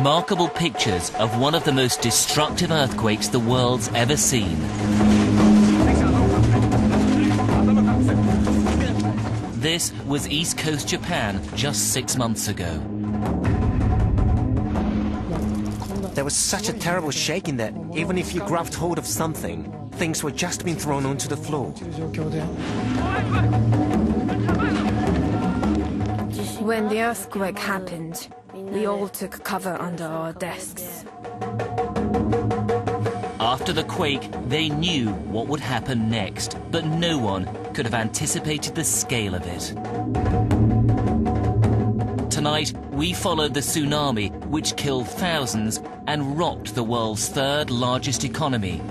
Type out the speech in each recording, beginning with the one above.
remarkable pictures of one of the most destructive earthquakes the world's ever seen. This was East Coast Japan just 6 months ago. There was such a terrible shaking that even if you grabbed hold of something, things were just being thrown onto the floor. When the earthquake happened, we all took cover under our desks. After the quake, they knew what would happen next, but no one could have anticipated the scale of it. Tonight, we followed the tsunami, which killed thousands and rocked the world's third largest economy.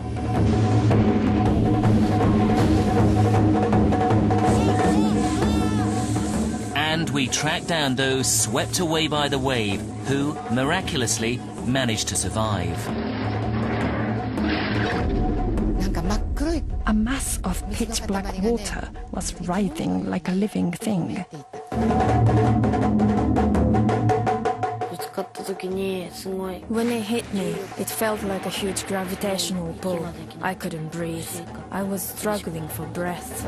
And we tracked down those swept away by the wave who, miraculously, managed to survive. A mass of pitch-black water was writhing like a living thing. When it hit me, it felt like a huge gravitational pull. I couldn't breathe. I was struggling for breath.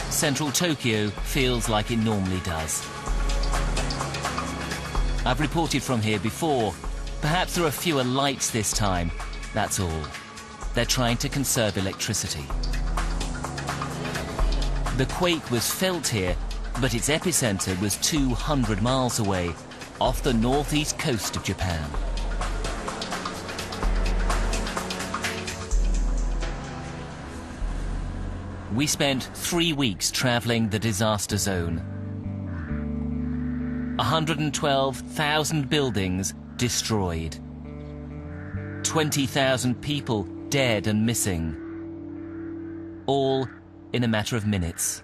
Central Tokyo feels like it normally does. I've reported from here before. Perhaps there are fewer lights this time, that's all. They're trying to conserve electricity. The quake was felt here, but its epicenter was 200 miles away, off the northeast coast of Japan. We spent 3 weeks traveling the disaster zone. 112,000 buildings destroyed. 20,000 people dead and missing. All in a matter of minutes.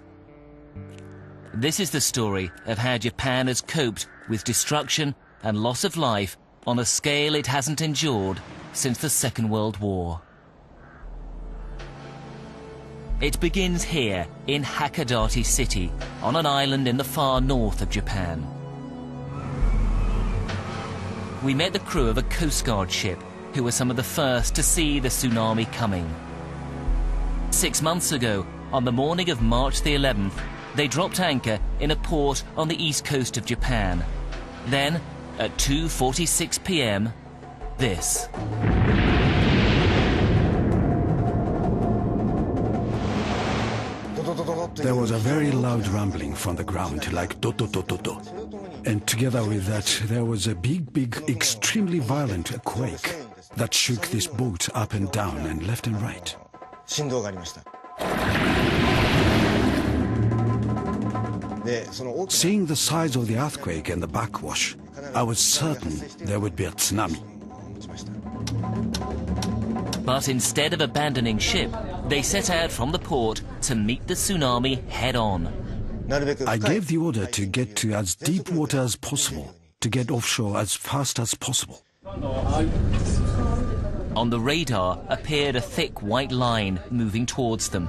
This is the story of how Japan has coped with destruction and loss of life on a scale it hasn't endured since the Second World War. It begins here in Hakodate City, on an island in the far north of Japan. We met the crew of a Coast Guard ship, who were some of the first to see the tsunami coming. 6 months ago, on the morning of March the 11th, they dropped anchor in a port on the east coast of Japan. Then, at 2:46 p.m, this. There was a very loud rumbling from the ground, like do-do-do-do-do. And together with that, there was a big, extremely violent quake that shook this boat up and down and left and right. Seeing the size of the earthquake and the backwash, I was certain there would be a tsunami. But instead of abandoning ship, they set out from the port to meet the tsunami head-on. I gave the order to get to as deep water as possible, to get offshore as fast as possible. On the radar appeared a thick white line moving towards them.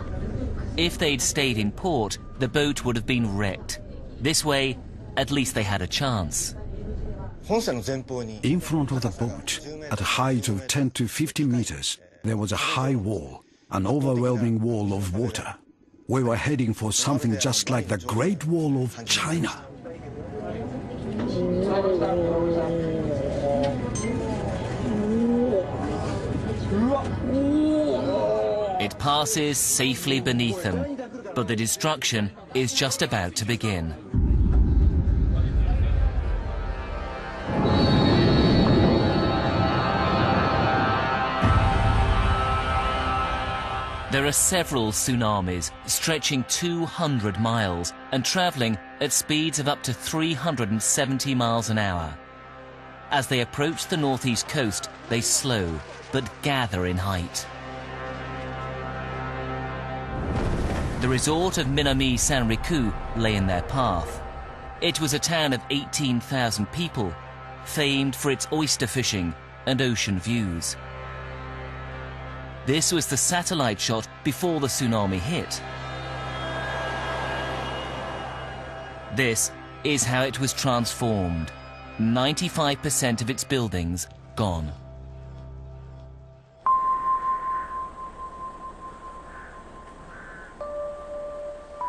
If they'd stayed in port, the boat would have been wrecked. This way, at least they had a chance. In front of the boat, at a height of 10 to 15 meters, there was a high wall, an overwhelming wall of water. We were heading for something just like the Great Wall of China. It passes safely beneath them, but the destruction is just about to begin. There are several tsunamis stretching 200 miles and traveling at speeds of up to 370 miles an hour. As they approach the northeast coast, they slow but gather in height. The resort of Minami Sanriku lay in their path. It was a town of 18,000 people, famed for its oyster fishing and ocean views. This was the satellite shot before the tsunami hit. This is how it was transformed. 95% of its buildings gone.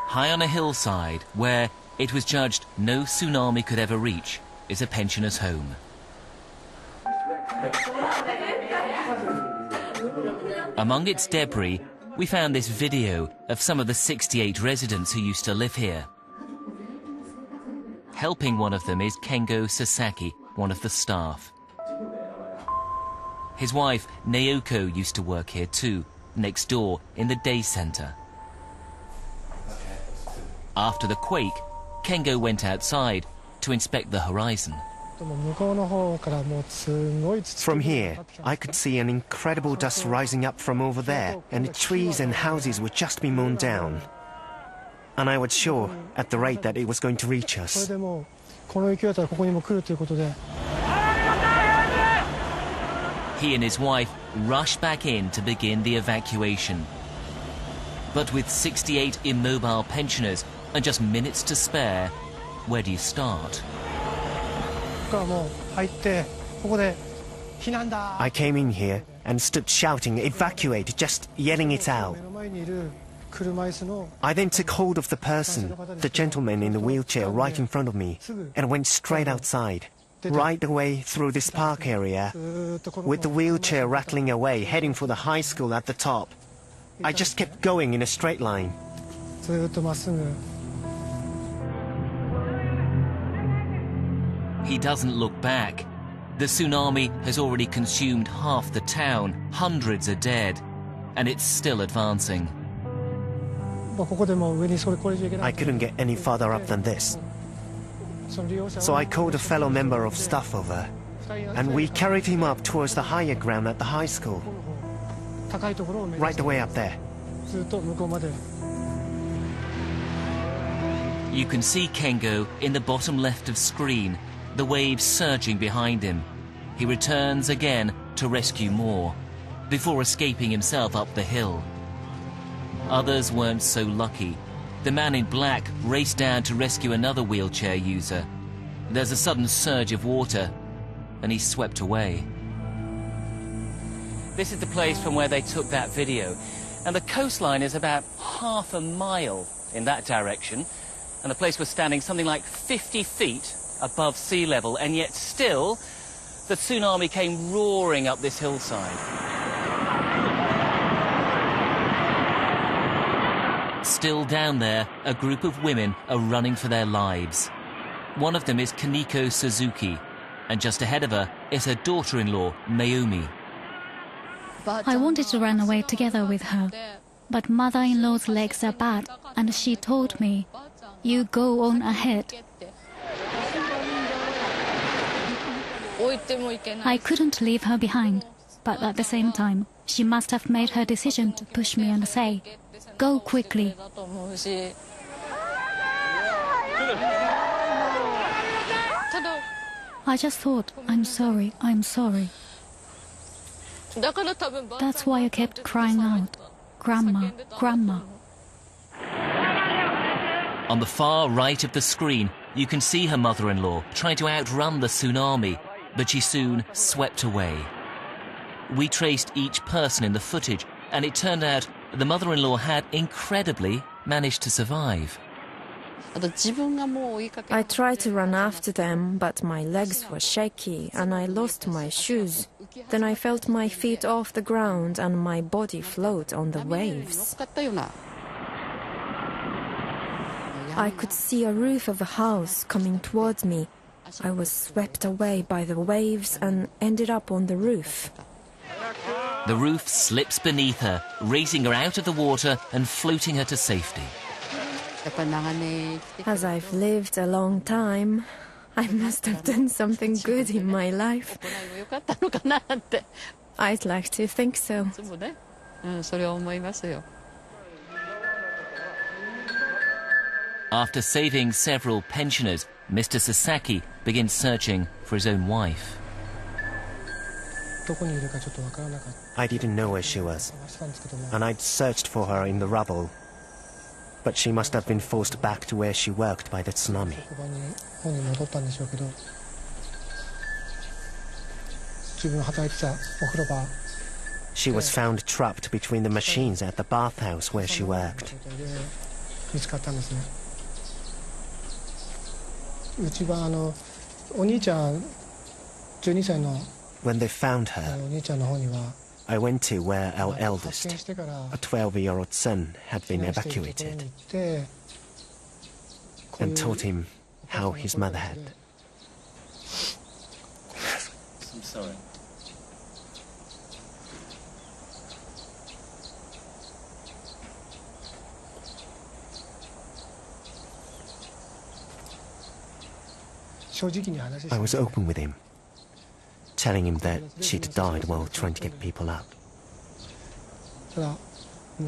High on a hillside, where it was judged no tsunami could ever reach, is a pensioner's home. Among its debris, we found this video of some of the 68 residents who used to live here. Helping one of them is Kengo Sasaki, one of the staff. His wife, Naoko, used to work here too, next door in the day center. After the quake, Kengo went outside to inspect the horizon. From here, I could see an incredible dust rising up from over there, and the trees and houses would just be mown down. And I was sure, at the rate that it was going to reach us. He and his wife rushed back in to begin the evacuation. But with 68 immobile pensioners and just minutes to spare, where do you start? I came in here and stood shouting, "Evacuate," just yelling it out. I then took hold of the person, the gentleman in the wheelchair right in front of me, and went straight outside, right away through this park area, with the wheelchair rattling away, heading for the high school at the top. I just kept going in a straight line. He doesn't look back. The tsunami has already consumed half the town, hundreds are dead, and it's still advancing. I couldn't get any farther up than this. So I called a fellow member of staff over, and we carried him up towards the higher ground at the high school. Right away up there. You can see Kengo in the bottom left of screen, the waves surging behind him. He returns again to rescue more, before escaping himself up the hill. Others weren't so lucky. The man in black raced down to rescue another wheelchair user. There's a sudden surge of water, and he's swept away. This is the place from where they took that video, and the coastline is about half a mile in that direction, and the place was standing something like 50 feet above sea level, and yet still the tsunami came roaring up this hillside. Still down there, a group of women are running for their lives. One of them is Kaneko Suzuki, and just ahead of her is her daughter-in-law, Mayumi. I wanted to run away together with her, but mother-in-law's legs are bad, and she told me, "You go on ahead." I couldn't leave her behind, but at the same time, she must have made her decision to push me and say, "Go quickly." I just thought, I'm sorry. That's why I kept crying out, "Grandma, Grandma." On the far right of the screen, you can see her mother-in-law trying to outrun the tsunami, but she soon swept away. We traced each person in the footage, and it turned out the mother-in-law had incredibly managed to survive. I tried to run after them, but my legs were shaky and I lost my shoes. Then I felt my feet off the ground and my body float on the waves. I could see a roof of a house coming towards me. I was swept away by the waves and ended up on the roof. The roof slips beneath her, raising her out of the water and floating her to safety. As I've lived a long time, I must have done something good in my life. I'd like to think so. After saving several pensioners, Mr. Sasaki begins searching for his own wife. I didn't know where she was, and I'd searched for her in the rubble. But she must have been forced back to where she worked by the tsunami. She was found trapped between the machines at the bathhouse where she worked. When they found her, I went to where our eldest, a 12-year-old son, had been evacuated, and told him how his mother had. I'm sorry. I was open with him, telling him that she'd died while trying to get people out.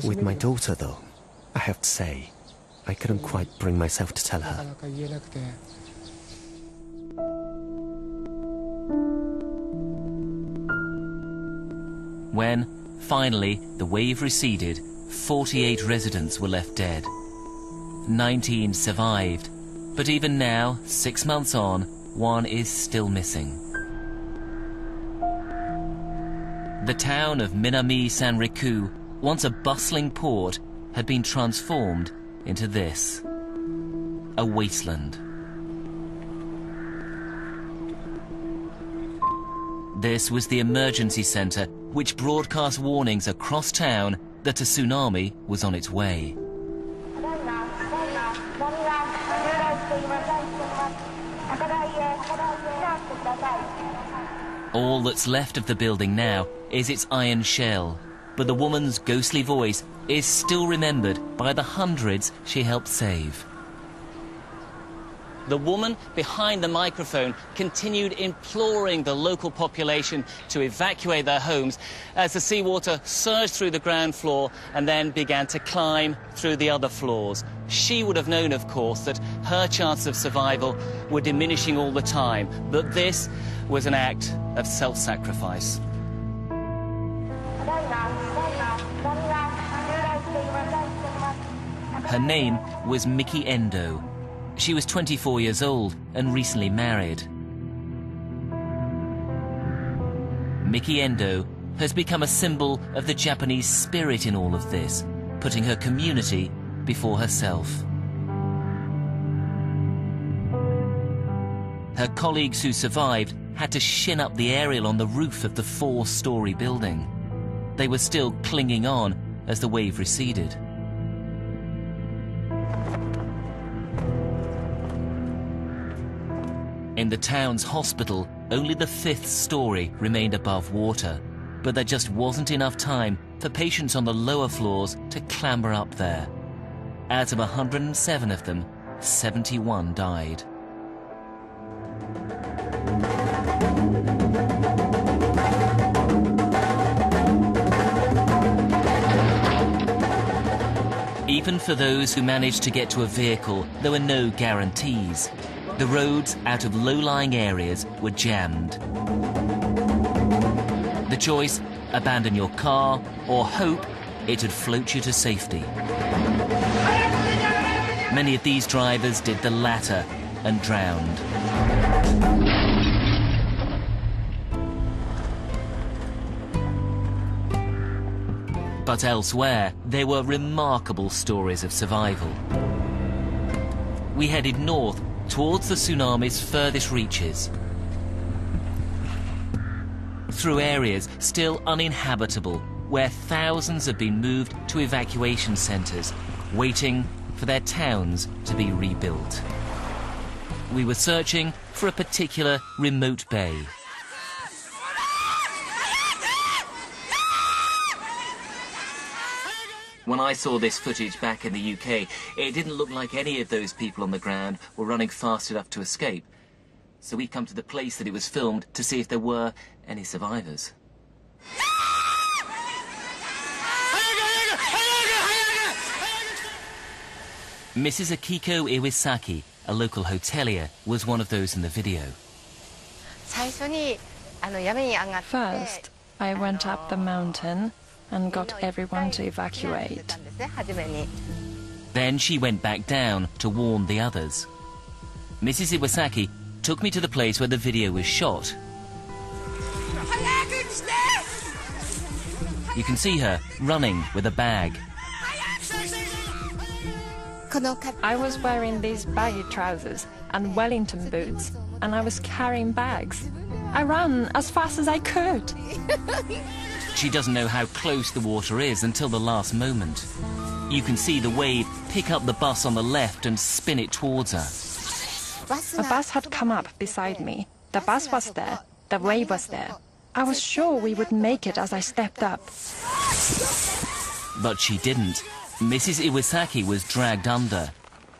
With my daughter, though, I have to say, I couldn't quite bring myself to tell her. When, finally, the wave receded, 48 residents were left dead. 19 survived, but even now, 6 months on, one is still missing. The town of Minami Sanriku, once a bustling port, had been transformed into this, a wasteland. This was the emergency center, which broadcast warnings across town that a tsunami was on its way. All that's left of the building now is its iron shell, but the woman's ghostly voice is still remembered by the hundreds she helped save. The woman behind the microphone continued imploring the local population to evacuate their homes as the seawater surged through the ground floor and then began to climb through the other floors. She would have known, of course, that her chances of survival were diminishing all the time, but this was an act of self-sacrifice. Her name was Miki Endo. She was 24 years old and recently married. Miki Endo has become a symbol of the Japanese spirit in all of this, putting her community before herself. Her colleagues who survived had to shin up the aerial on the roof of the 4-story building. They were still clinging on as the wave receded. In the town's hospital, only the 5th story remained above water, but there just wasn't enough time for patients on the lower floors to clamber up there. Out of 107 of them, 71 died. Even for those who managed to get to a vehicle, there were no guarantees. The roads out of low-lying areas were jammed. The choice, abandon your car or hope it'd float you to safety. Many of these drivers did the latter and drowned. But elsewhere, there were remarkable stories of survival. We headed north towards the tsunami's furthest reaches, through areas still uninhabitable, where thousands have been moved to evacuation centers, waiting for their towns to be rebuilt. We were searching for a particular remote bay. When I saw this footage back in the UK, it didn't look like any of those people on the ground were running fast enough to escape. So we come to the place that it was filmed to see if there were any survivors. Mrs. Akiko Iwasaki a local hotelier, was one of those in the video. First, I went up the mountain and got everyone to evacuate. Then she went back down to warn the others. Mrs. Iwasaki took me to the place where the video was shot. You can see her running with a bag. I was wearing these baggy trousers and Wellington boots, and I was carrying bags. I ran as fast as I could. She doesn't know how close the water is until the last moment. You can see the wave pick up the bus on the left and spin it towards her. A bus had come up beside me. The bus was there. The wave was there. I was sure we would make it as I stepped up. But she didn't. Mrs. Iwasaki was dragged under.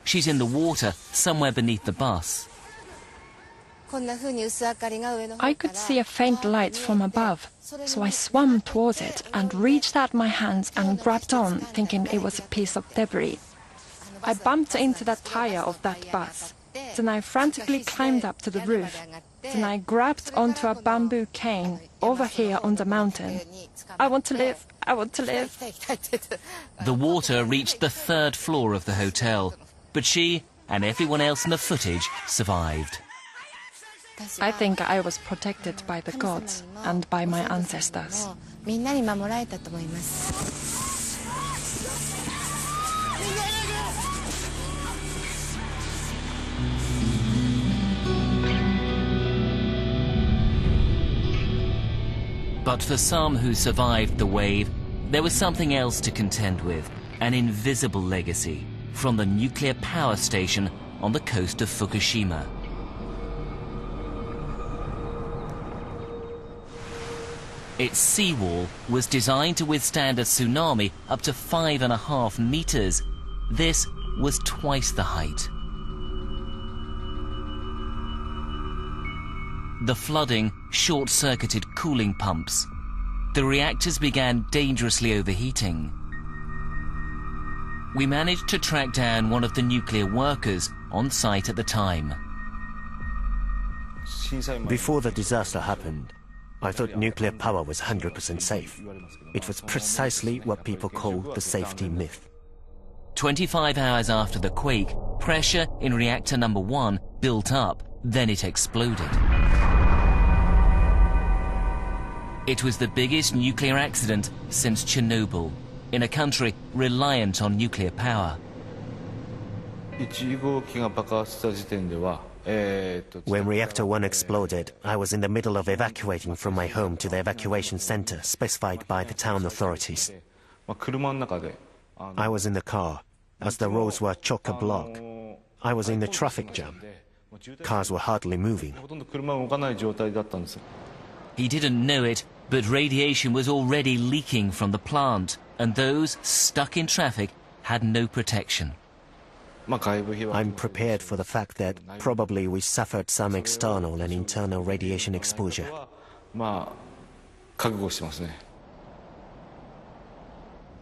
She's in the water somewhere beneath the bus. I could see a faint light from above, so I swam towards it and reached out my hands and grabbed on, thinking it was a piece of debris. I bumped into the tire of that bus. Then I frantically climbed up to the roof. Then I grabbed onto a bamboo cane over here on the mountain. I want to live. I want to live. The water reached the 3rd floor of the hotel, but she and everyone else in the footage survived. I think I was protected by the gods and by my ancestors. But for some who survived the wave, there was something else to contend with, an invisible legacy from the nuclear power station on the coast of Fukushima. Its seawall was designed to withstand a tsunami up to 5.5 meters. This was twice the height. The flooding short-circuited cooling pumps. The reactors began dangerously overheating. We managed to track down one of the nuclear workers on site at the time. Before the disaster happened, I thought nuclear power was 100% safe. It was precisely what people call the safety myth. 25 hours after the quake, pressure in reactor number 1 built up, then it exploded. It was the biggest nuclear accident since Chernobyl, in a country reliant on nuclear power. When reactor 1 exploded, I was in the middle of evacuating from my home to the evacuation center specified by the town authorities. I was in the car, as the roads were chock-a-block. I was in the traffic jam. Cars were hardly moving. He didn't know it, but radiation was already leaking from the plant, and those stuck in traffic had no protection. I'm prepared for the fact that probably we suffered some external and internal radiation exposure.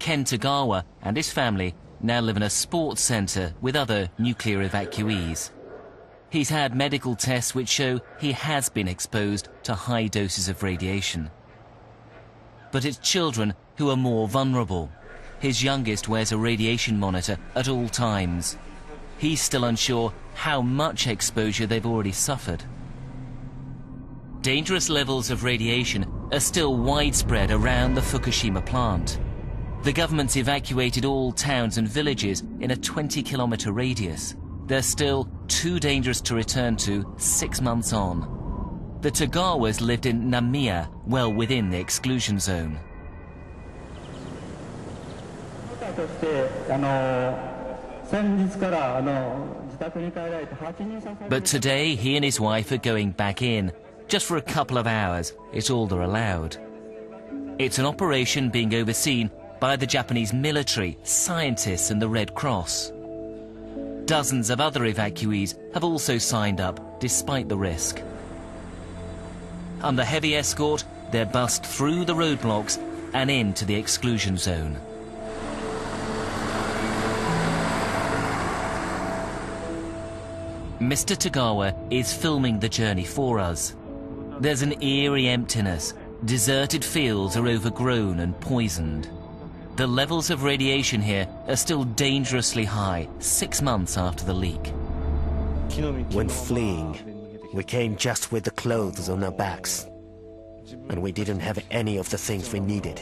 Ken Tagawa and his family now live in a sports center with other nuclear evacuees. He's had medical tests which show he has been exposed to high doses of radiation. But it's children who are more vulnerable. His youngest wears a radiation monitor at all times. He's still unsure how much exposure they've already suffered. Dangerous levels of radiation are still widespread around the Fukushima plant. The government's evacuated all towns and villages in a 20-kilometer radius. They're still too dangerous to return to 6 months on. The Tagawas lived in Namiya, well within the exclusion zone. But today, he and his wife are going back in. Just for a couple of hours, it's all they're allowed. It's an operation being overseen by the Japanese military, scientists and the Red Cross. Dozens of other evacuees have also signed up, despite the risk. Under heavy escort, they're bussed through the roadblocks and into the exclusion zone. Mr. Tagawa is filming the journey for us. There's an eerie emptiness. Deserted fields are overgrown and poisoned. The levels of radiation here are still dangerously high 6 months after the leak. When fleeing, we came just with the clothes on our backs, and we didn't have any of the things we needed.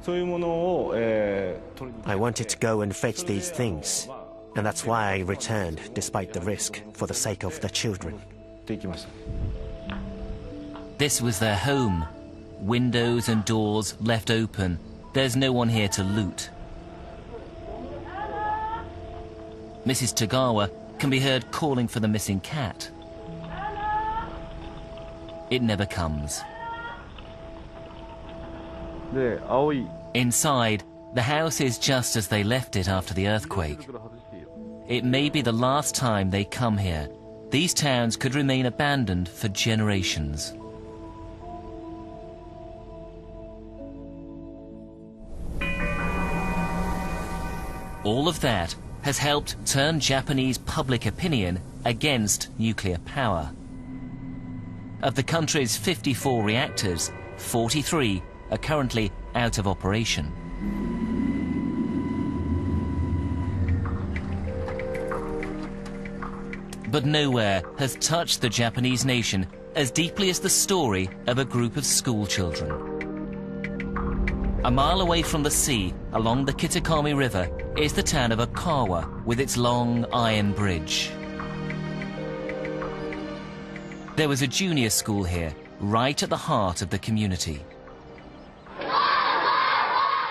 I wanted to go and fetch these things, and that's why I returned despite the risk for the sake of the children. This was their home. Windows and doors left open. There's no one here to loot. Mrs. Tagawa can be heard calling for the missing cat. It never comes. Inside, the house is just as they left it after the earthquake. It may be the last time they come here. These towns could remain abandoned for generations. All of that has helped turn Japanese public opinion against nuclear power. Of the country's 54 reactors, 43 are currently out of operation. But nowhere has touched the Japanese nation as deeply as the story of a group of school children. A mile away from the sea, along the Kitakami River, is the town of Okawa with its long iron bridge. There was a junior school here, right at the heart of the community.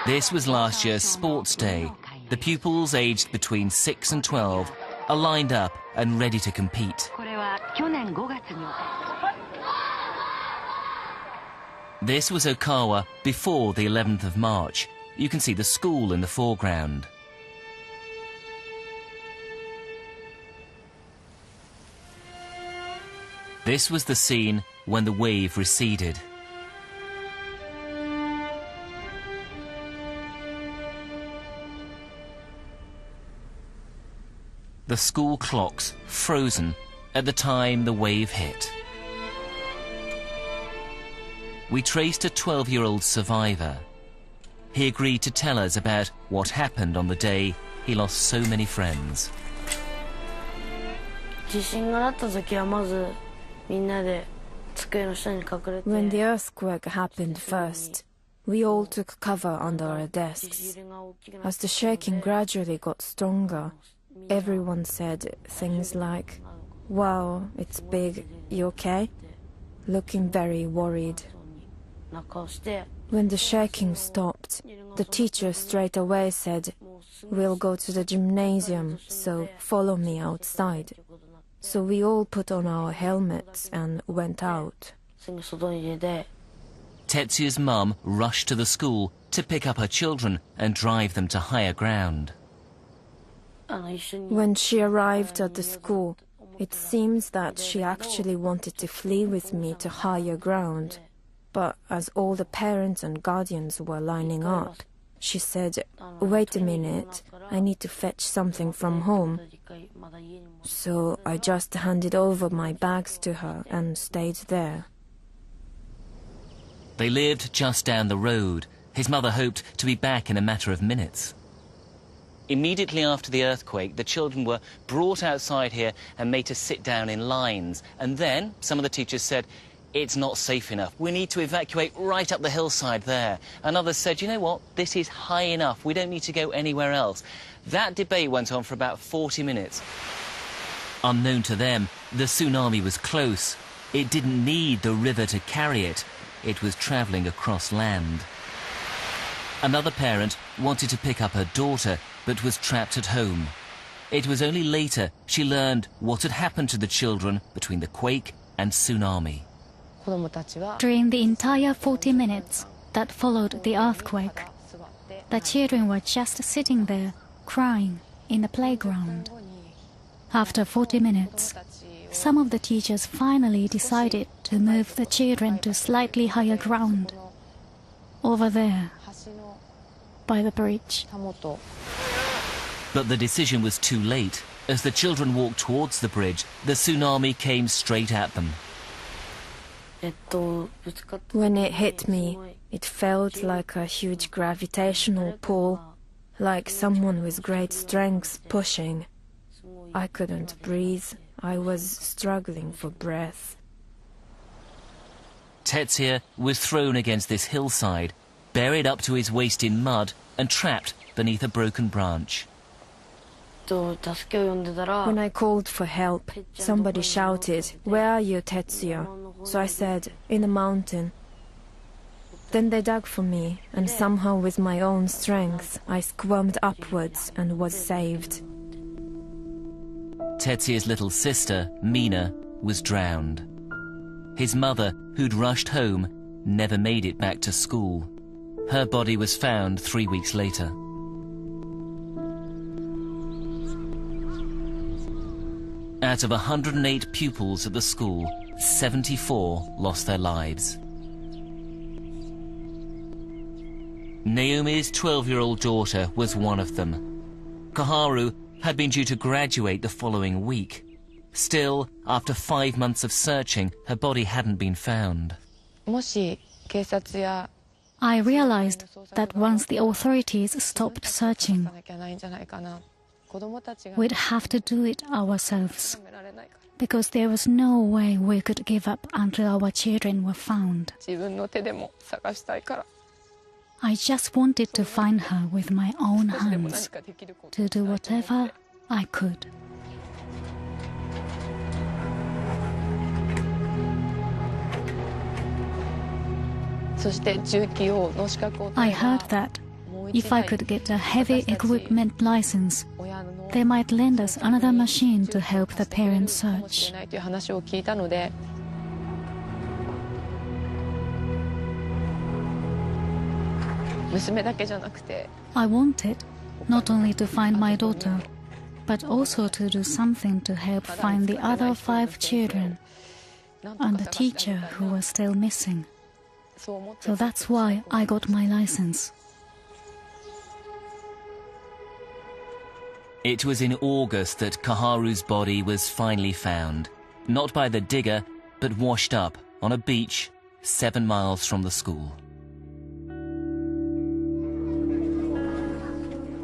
This was last year's sports day. The pupils aged between 6 and 12 are lined up and ready to compete. This was Okawa before the 11th of March. You can see the school in the foreground. This was the scene when the wave receded. The school clocks frozen at the time the wave hit. We traced a 12-year-old survivor. He agreed to tell us about what happened on the day he lost so many friends. When the earthquake happened first, we all took cover under our desks. As the shaking gradually got stronger, everyone said things like, "Wow, it's big, you okay?" Looking very worried. When the shaking stopped, the teacher straight away said, "We'll go to the gymnasium, so follow me outside." So we all put on our helmets and went out. Tetsuya's mum rushed to the school to pick up her children and drive them to higher ground. When she arrived at the school, it seems that she actually wanted to flee with me to higher ground. But as all the parents and guardians were lining up, she said, "Wait a minute, I need to fetch something from home." So I just handed over my bags to her and stayed there. They lived just down the road. His mother hoped to be back in a matter of minutes. Immediately after the earthquake, the children were brought outside here and made to sit down in lines. And then some of the teachers said, "It's not safe enough. We need to evacuate right up the hillside there." And others said, "You know what? This is high enough. We don't need to go anywhere else." That debate went on for about 40 minutes. Unknown to them, the tsunami was close. It didn't need the river to carry it. It was travelling across land. Another parent wanted to pick up her daughter, but was trapped at home. It was only later she learned what had happened to the children between the quake and tsunami. During the entire 40 minutes that followed the earthquake, the children were just sitting there, crying, in the playground. After 40 minutes, some of the teachers finally decided to move the children to slightly higher ground, over there, by the bridge. But the decision was too late. As the children walked towards the bridge, the tsunami came straight at them. When it hit me, it felt like a huge gravitational pull, like someone with great strength pushing. I couldn't breathe. I was struggling for breath. Tetsuya was thrown against this hillside, buried up to his waist in mud and trapped beneath a broken branch. When I called for help, somebody shouted, "Where are you, Tetsuya?" So I said, "In the mountain." Then they dug for me, and somehow with my own strength, I squirmed upwards and was saved. Tetsuya's little sister, Mina, was drowned. His mother, who'd rushed home, never made it back to school. Her body was found 3 weeks later. Out of 108 pupils at the school, 74 lost their lives. Naomi's 12-year-old daughter was one of them. Kaharu had been due to graduate the following week. Still, after 5 months of searching, her body hadn't been found. I realized that once the authorities stopped searching, we'd have to do it ourselves, because there was no way we could give up until our children were found. I just wanted to find her with my own hands, to do whatever I could. I heard that if I could get a heavy equipment license, they might lend us another machine to help the parents search. I wanted not only to find my daughter, but also to do something to help find the other 5 children and the teacher who was still missing. So that's why I got my license. It was in August that Kaharu's body was finally found, not by the digger, but washed up on a beach 7 miles from the school.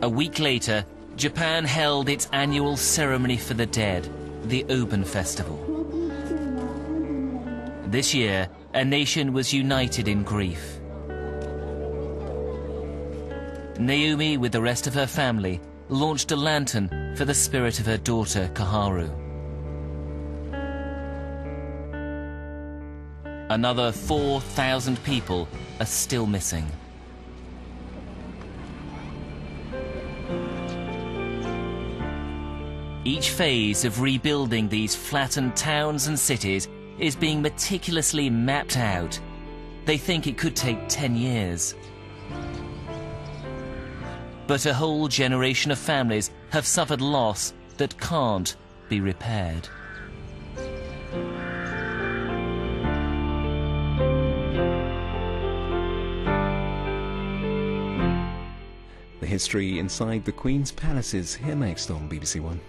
A week later, Japan held its annual ceremony for the dead, the Oben Festival. This year, a nation was united in grief. Naomi, with the rest of her family, launched a lantern for the spirit of her daughter, Kaharu. Another 4,000 people are still missing. Each phase of rebuilding these flattened towns and cities is being meticulously mapped out. They think it could take 10 years. But a whole generation of families have suffered loss that can't be repaired. The history inside the Queen's palaces, here next on BBC One.